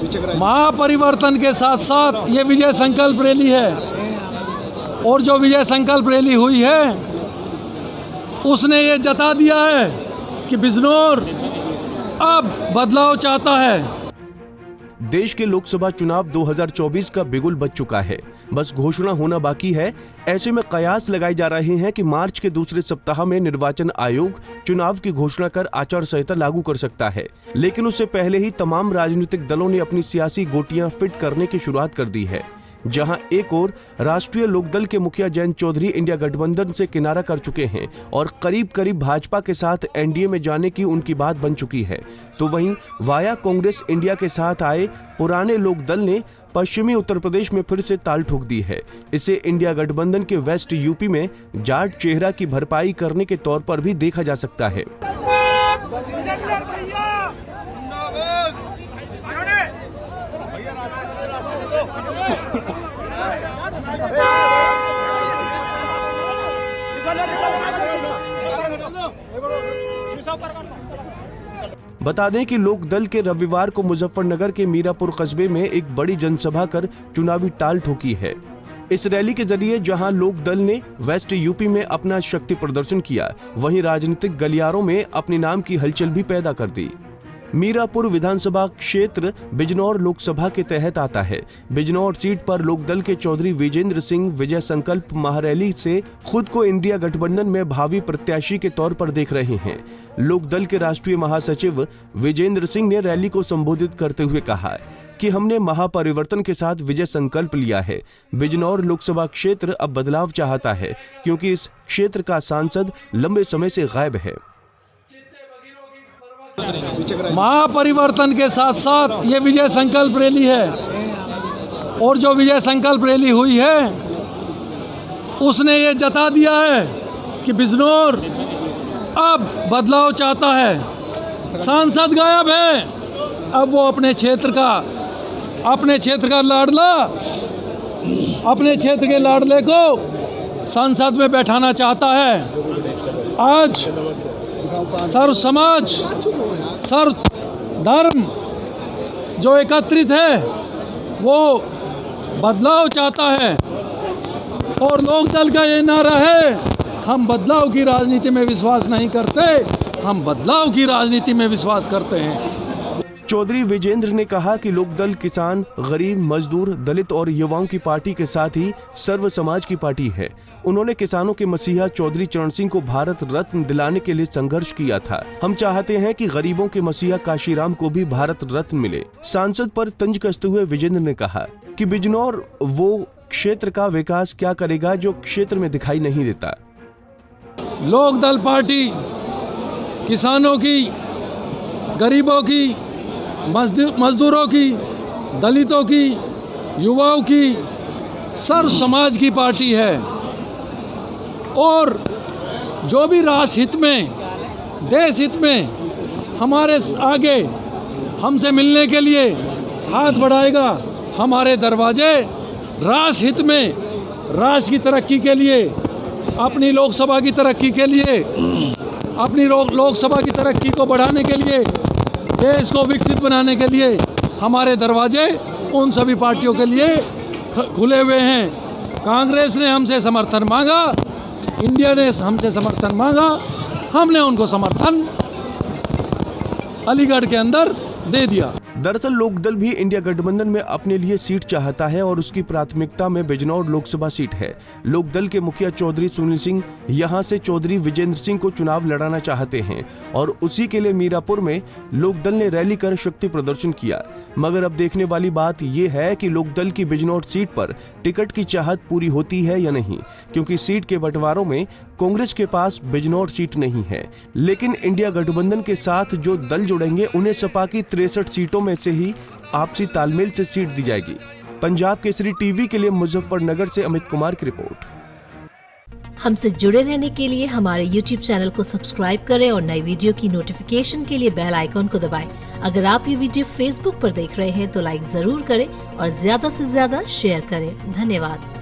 महापरिवर्तन के साथ साथ ये विजय संकल्प रैली है और जो विजय संकल्प रैली हुई है उसने ये जता दिया है कि बिजनौर अब बदलाव चाहता है। देश के लोकसभा चुनाव 2024 का बिगुल बज चुका है, बस घोषणा होना बाकी है। ऐसे में कयास लगाए जा रहे हैं कि मार्च के दूसरे सप्ताह में निर्वाचन आयोग चुनाव की घोषणा कर आचार संहिता लागू कर सकता है, लेकिन उससे पहले ही तमाम राजनीतिक दलों ने अपनी सियासी गोटियां फिट करने की शुरुआत कर दी है। जहां एक ओर राष्ट्रीय लोकदल के मुखिया जयंत चौधरी इंडिया गठबंधन से किनारा कर चुके हैं और करीब करीब भाजपा के साथ एनडीए में जाने की उनकी बात बन चुकी है, तो वहीं वाया कांग्रेस इंडिया के साथ आए पुराने लोकदल ने पश्चिमी उत्तर प्रदेश में फिर से ताल ठोक दी है। इसे इंडिया गठबंधन के वेस्ट यूपी में जाट चेहरा की भरपाई करने के तौर पर भी देखा जा सकता है। बता दें कि लोकदल के रविवार को मुजफ्फरनगर के मीरापुर कस्बे में एक बड़ी जनसभा कर चुनावी ताल ठोकी है। इस रैली के जरिए जहां लोकदल ने वेस्ट यूपी में अपना शक्ति प्रदर्शन किया, वहीं राजनीतिक गलियारों में अपने नाम की हलचल भी पैदा कर दी। मीरापुर विधानसभा क्षेत्र बिजनौर लोकसभा के तहत आता है। बिजनौर सीट पर लोकदल के चौधरी विजेंद्र सिंह विजय संकल्प महारैली से खुद को इंडिया गठबंधन में भावी प्रत्याशी के तौर पर देख रहे हैं। लोकदल के राष्ट्रीय महासचिव विजेंद्र सिंह ने रैली को संबोधित करते हुए कहा कि हमने महापरिवर्तन के साथ विजय संकल्प लिया है। बिजनौर लोकसभा क्षेत्र अब बदलाव चाहता है, क्योंकि इस क्षेत्र का सांसद लंबे समय से गायब है। महापरिवर्तन के साथ साथ ये विजय संकल्प रैली है और जो विजय संकल्प रैली हुई है उसने ये जता दिया है कि बिजनौर अब बदलाव चाहता है। सांसद गायब है, अब वो अपने क्षेत्र का लाडला, अपने क्षेत्र के लाडले को संसद में बैठाना चाहता है। आज सर्व समाज, सर्व धर्म जो एकत्रित है वो बदलाव चाहता है और लोकदल का ये नारा है, हम बदलाव की राजनीति में विश्वास नहीं करते, हम बदलाव की राजनीति में विश्वास करते हैं। चौधरी विजेंद्र ने कहा कि लोकदल किसान, गरीब, मजदूर, दलित और युवाओं की पार्टी के साथ ही सर्व समाज की पार्टी है। उन्होंने किसानों के मसीहा चौधरी चरण सिंह को भारत रत्न दिलाने के लिए संघर्ष किया था। हम चाहते हैं कि गरीबों के मसीहा काशीराम को भी भारत रत्न मिले। सांसद पर तंज कसते हुए विजेंद्र ने कहा कि बिजनौर वो क्षेत्र का विकास क्या करेगा जो क्षेत्र में दिखाई नहीं देता। लोकदल पार्टी किसानों की, गरीबों की, मजदूरों की, दलितों की, युवाओं की, सर्व समाज की पार्टी है और जो भी राष्ट्र हित में, देश हित में हमारे आगे हमसे मिलने के लिए हाथ बढ़ाएगा, हमारे दरवाजे राष्ट्र हित में, राष्ट्र की तरक्की के लिए, अपनी लोकसभा की तरक्की के लिए, अपनी लोकसभा की तरक्की को बढ़ाने के लिए, देश को विकसित बनाने के लिए हमारे दरवाजे उन सभी पार्टियों के लिए खुले हुए हैं। कांग्रेस ने हमसे समर्थन मांगा, इंडिया ने हमसे समर्थन मांगा, हमने उनको समर्थन अलीगढ़ के अंदर दे दिया। दरअसल लोकदल भी इंडिया गठबंधन में अपने लिए सीट चाहता है और उसकी प्राथमिकता में बिजनौर लोकसभा सीट है। लोकदल के मुखिया चौधरी सुनील सिंह यहां से चौधरी विजेंद्र सिंह को चुनाव लड़ाना चाहते हैं और उसी के लिए मीरापुर में लोकदल ने रैली कर शक्ति प्रदर्शन किया। मगर अब देखने वाली बात ये है कि लोकदल की बिजनौर सीट पर टिकट की चाहत पूरी होती है या नहीं, क्योंकि सीट के बंटवारों में कांग्रेस के पास बिजनौर सीट नहीं है, लेकिन इंडिया गठबंधन के साथ जो दल जुड़ेंगे उन्हें सपा की 63 सीटों में से ही आपसी तालमेल से सीट दी जाएगी। पंजाब केसरी टीवी के लिए मुजफ्फरनगर से अमित कुमार की रिपोर्ट। हमसे जुड़े रहने के लिए हमारे YouTube चैनल को सब्सक्राइब करें और नई वीडियो की नोटिफिकेशन के लिए बेल आइकॉन को दबाएं। अगर आप ये वीडियो Facebook पर देख रहे हैं तो लाइक जरूर करें और ज्यादा से ज्यादा शेयर करें। धन्यवाद।